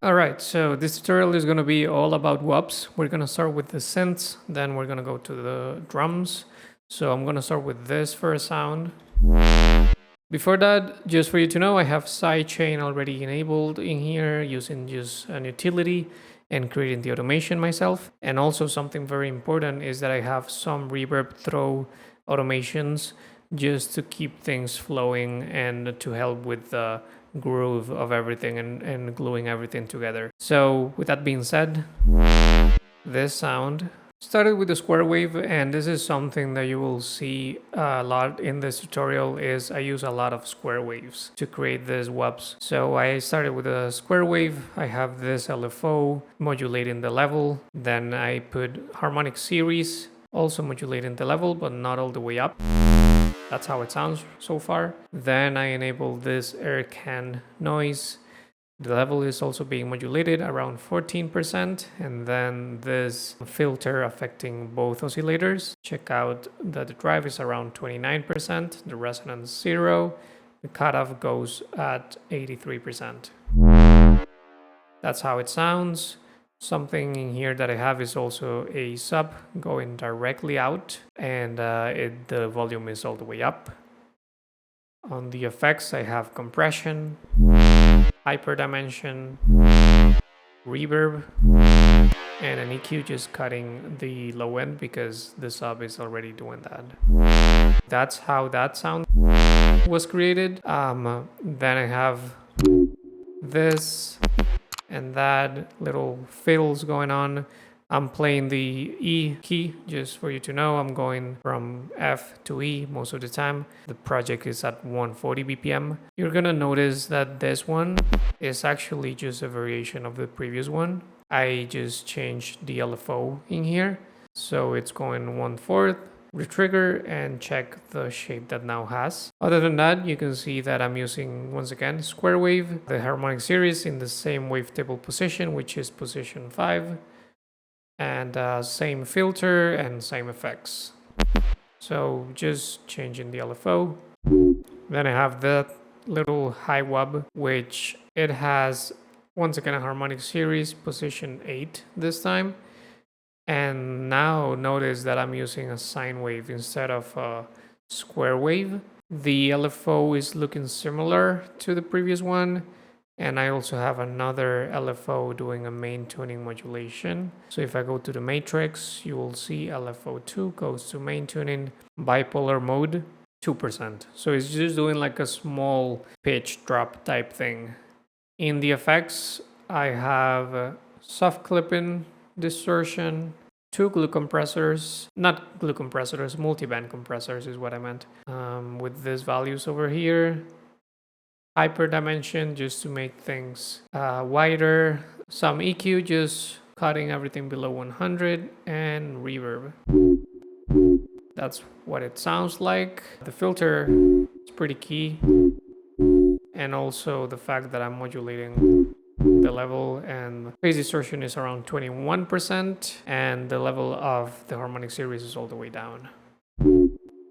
Alright, so this tutorial is going to be all about wubs. We're going to start with the synths, then we're going to go to the drums. So I'm going to start with this first sound. Before that, just for you to know, I have sidechain already enabled in here using just an utility and creating the automation myself. And also something very important is that I have some reverb throw automations just to keep things flowing and to help with the groove of everything and gluing everything together. So with that being said, this sound started with the square wave, and this is something that you will see a lot in this tutorial. Is I use a lot of square waves to create these wubs. So I started with a square wave. I have this LFO modulating the level, then I put harmonic series also modulating the level but not all the way up. That's how it sounds so far. Then I enable this air can noise. The level is also being modulated around 14%, and then this filter affecting both oscillators. Check out that the drive is around 29%, the resonance 0, the cutoff goes at 83%. That's how it sounds. Something in here that I have is also a sub going directly out, and the volume is all the way up. On the effects, I have compression, hyperdimension, reverb, and an EQ just cutting the low end because the sub is already doing that. That's how that sound was created. Then I have this and that little fiddles going on. I'm playing the E key, just for you to know. I'm going from F to E most of the time. The project is at 140 BPM. You're gonna notice that this one is actually just a variation of the previous one. I just changed the LFO in here. So it's going 1/4, retrigger, and check the shape that now has. Other than that, you can see that I'm using, once again, square wave, the harmonic series in the same wavetable position, which is position 5. And same filter and same effects. So just changing the LFO. Then I have that little high wub, which it has, once again, a harmonic series, position 8 this time. And now notice that I'm using a sine wave instead of a square wave. The LFO is looking similar to the previous one. And I also have another LFO doing a main tuning modulation. So if I go to the matrix, you will see LFO2 goes to main tuning, bipolar mode, 2%. So it's just doing like a small pitch drop type thing. In the effects, I have soft clipping, distortion, 2 glue compressors, not glue compressors, multiband compressors is what I meant, with these values over here. Hyperdimension just to make things wider, some EQ just cutting everything below 100, and reverb. That's what it sounds like. The filter is pretty key, and also the fact that I'm modulating the level, and phase distortion is around 21%, and the level of the harmonic series is all the way down.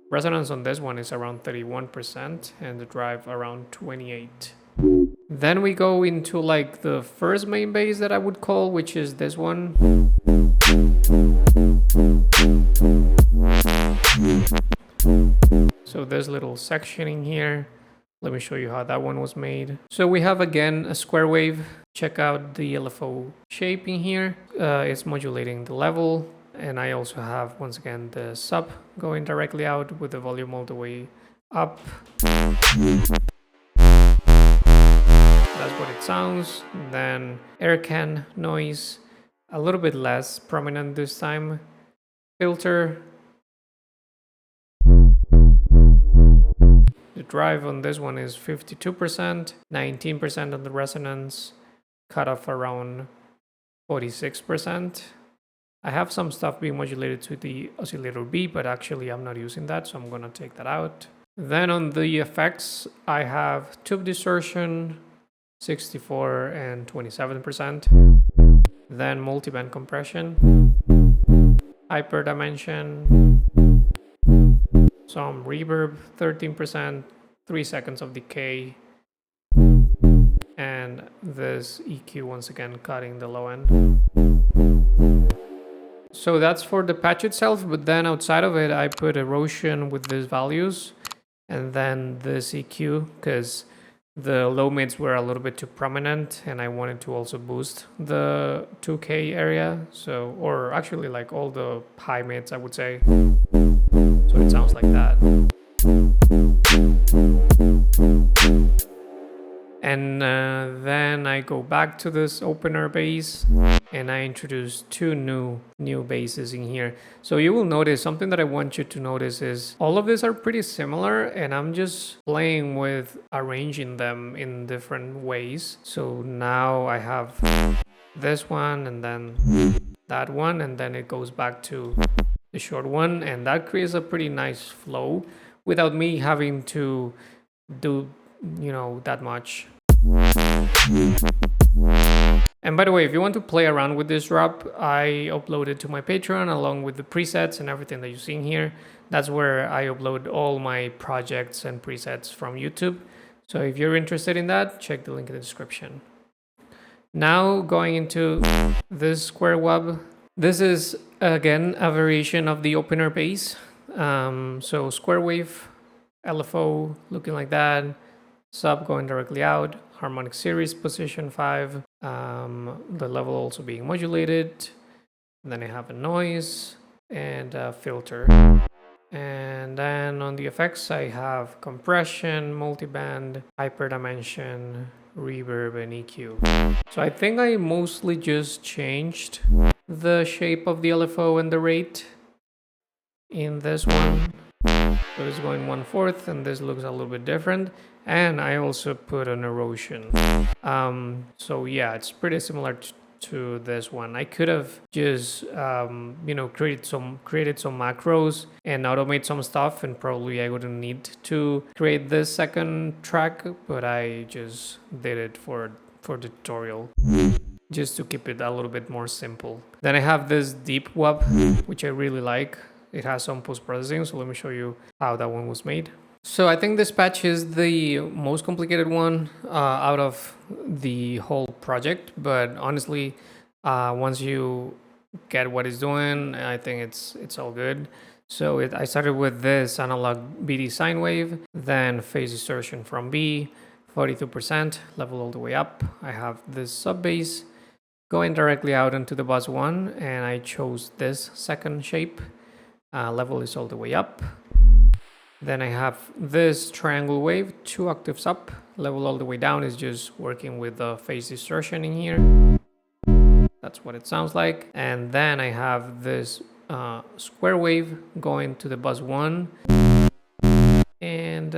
Resonance on this one is around 31% and the drive around 28. Then we go into like the first main bass that I would call, which is this one. So this little section in here, let me show you how that one was made. So we have again a square wave. Check out the LFO shape in here. It's modulating the level. And I also have, once again, the sub going directly out with the volume all the way up. That's what it sounds. Then air can noise, a little bit less prominent this time. Filter. The drive on this one is 52%, 19% on the resonance, cutoff around 46%. I have some stuff being modulated to the oscillator B, but actually I'm not using that, so I'm gonna take that out. Then on the effects, I have tube distortion, 64 and 27%. Then multiband compression, hyperdimension, some reverb, 13%, 3 seconds of decay, and this EQ once again cutting the low end. So that's for the patch itself, but then outside of it, I put erosion with these values, and then this EQ, because the low mids were a little bit too prominent, and I wanted to also boost the 2K area. So, or actually like all the high mids, I would say. So it sounds like that. And then I go back to this opener bass and I introduce two new basses in here. So you will notice something that I want you to notice is all of these are pretty similar, and I'm just playing with arranging them in different ways. So now I have this one and then that one, and then it goes back to the short one, and that creates a pretty nice flow without me having to do, you know, that much. And by the way, if you want to play around with this drop, I upload it to my Patreon along with the presets and everything that you're seeing here. That's where I upload all my projects and presets from YouTube. So if you're interested in that, check the link in the description. Now going into this square wub. This is again a variation of the opener bass. So square wave, LFO looking like that, sub going directly out, harmonic series position 5, the level also being modulated, and then I have a noise and a filter. And then on the effects I have compression, multiband, hyperdimension, reverb, and EQ. So I think I mostly just changed the shape of the LFO and the rate in this one. So it's going 1/4, and this looks a little bit different. And I also put an erosion. So yeah, it's pretty similar to this one. I could have just created some macros and automate some stuff, and probably I wouldn't need to create this second track, but I just did it for the tutorial, just to keep it a little bit more simple. Then I have this deep wub, which I really like. It has some post-processing, so let me show you how that one was made. So I think this patch is the most complicated one out of the whole project, but honestly, once you get what it's doing, I think it's all good. So I started with this analog BD sine wave, then phase distortion from B, 42%, level all the way up. I have this sub bass going directly out into the bus 1, and I chose this second shape. Level is all the way up. Then I have this triangle wave, 2 octaves up. Level all the way down is just working with the phase distortion in here. That's what it sounds like. And then I have this square wave going to the bus 1 and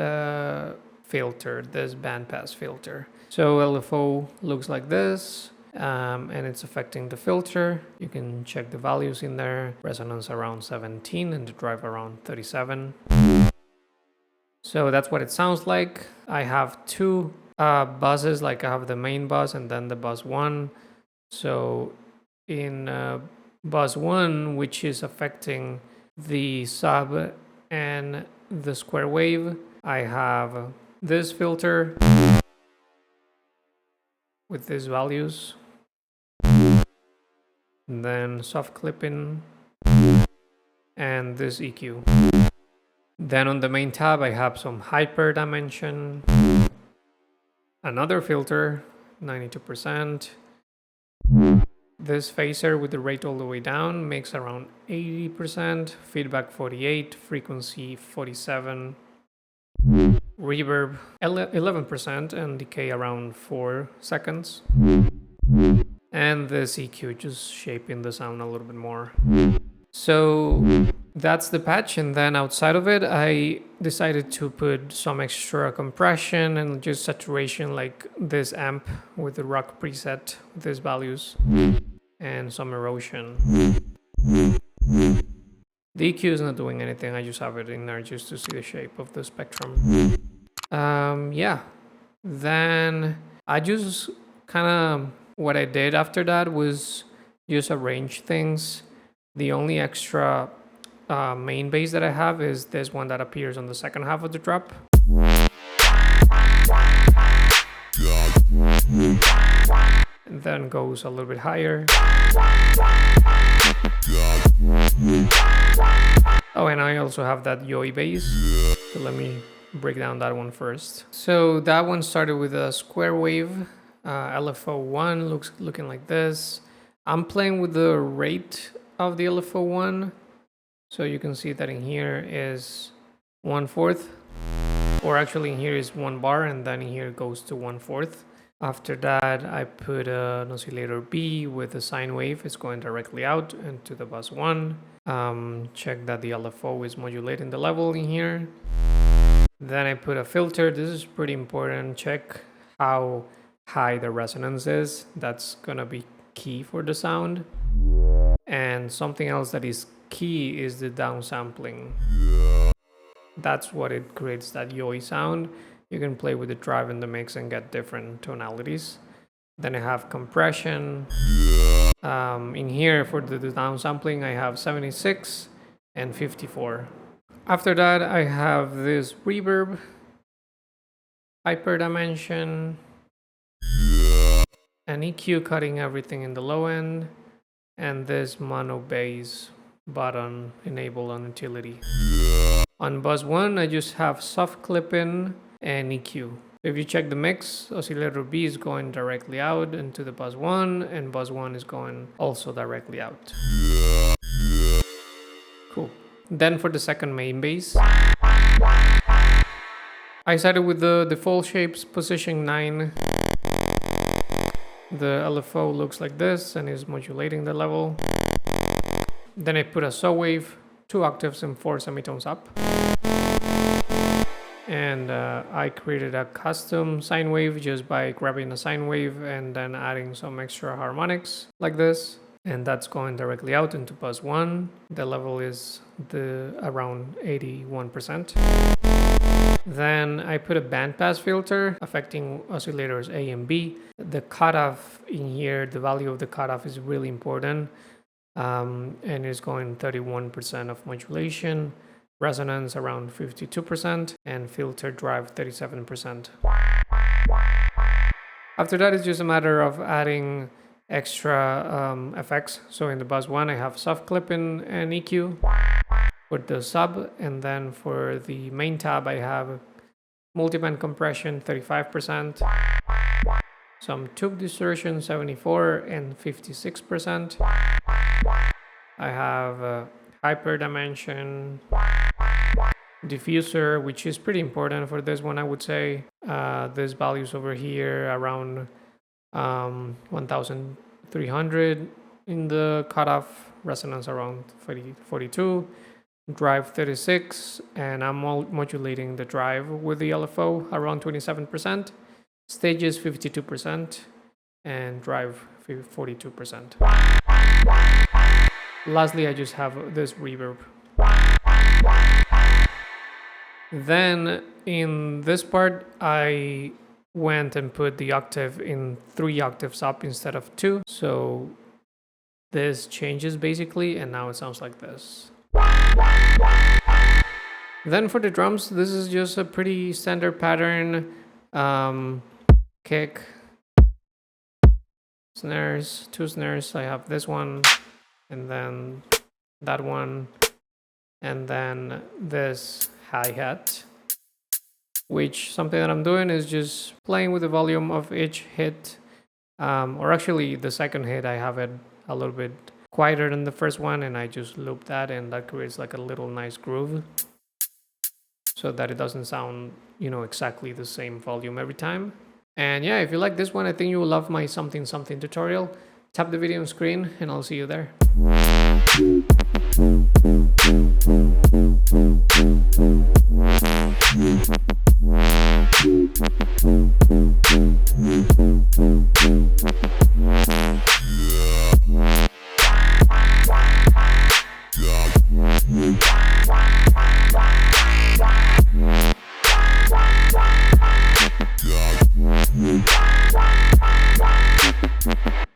filter, this bandpass filter. So LFO looks like this. And it's affecting the filter. You can check the values in there. Resonance around 17 and the drive around 37. So that's what it sounds like. I have two buses, like I have the main bus and then the bus 1. So in bus 1, which is affecting the sub and the square wave, I have this filter with these values, and then soft clipping, and this EQ. Then on the main tab I have some hyper dimension, another filter, 92%, this phaser with the rate all the way down makes around 80%, feedback 48, frequency 47, reverb 11%, and decay around 4 seconds. And this EQ just shaping the sound a little bit more. So that's the patch, and then outside of it I decided to put some extra compression and just saturation, like this amp with the rock preset with these values, and some erosion. The EQ is not doing anything, I just have it in there just to see the shape of the spectrum. Yeah. Then I just kind of, what I did after that was just arrange things. The only extra main bass that I have is this one that appears on the second half of the drop. And then goes a little bit higher. Oh, and I also have that Yoi Bass. So let me break down that one first. So that one started with a square wave. LFO1 looking like this. I'm playing with the rate of the LFO1. So you can see that in here is 1/4. Or actually in here is 1 bar, and then in here it goes to 1/4. After that, I put an oscillator B with a sine wave. It's going directly out into the bus 1. Check that the LFO is modulating the level in here. Then I put a filter. This is pretty important. Check how high the resonance is. That's gonna be key for the sound. And something else that is key is the downsampling. That's what it creates that Yoi sound. You can play with the drive in the mix and get different tonalities. Then I have compression. In here for the downsampling, I have 76 and 54. After that, I have this reverb, hyperdimension, an EQ cutting everything in the low end, and this mono bass button enabled on utility. On bus 1, I just have soft clipping and EQ. If you check the mix, oscillator B is going directly out into the bus 1, and bus 1 is going also directly out. Cool. Then for the second main bass, I started with the default shapes, position 9. The LFO looks like this and is modulating the level. Then I put a saw wave, 2 octaves and 4 semitones up. And I created a custom sine wave just by grabbing a sine wave and then adding some extra harmonics like this. And that's going directly out into bus 1. The level is around 81%. Then I put a bandpass filter affecting oscillators A and B. The cutoff in here, the value of the cutoff is really important. And it's going 31% of modulation, resonance around 52%, and filter drive 37%. After that, it's just a matter of adding extra effects. So in the bus 1, I have soft clipping and EQ for the sub, and then for the main tab, I have multiband compression 35%, some tube distortion 74% and 56%. I have hyperdimension, diffuser, which is pretty important for this one, I would say. These values over here around 1300 in the cutoff, resonance around 42, drive 36, and I'm modulating the drive with the LFO around 27%, stages 52%, and drive 42%. Lastly, I just have this reverb. Then in this part, I went and put the octave in 3 octaves up instead of 2. So this changes basically, and now it sounds like this. Then for the drums, this is just a pretty standard pattern. Kick, snares, 2 snares. I have this one, and then that one, and then this hi-hat, which something that I'm doing is just playing with the volume of each hit, or actually the second hit I have it a little bit quieter than the first one, and I just loop that, and that creates like a little nice groove so that it doesn't sound, you know, exactly the same volume every time. And yeah, if you like this one, I think you will love my something tutorial. Tap the video on screen and I'll see you there. Wub.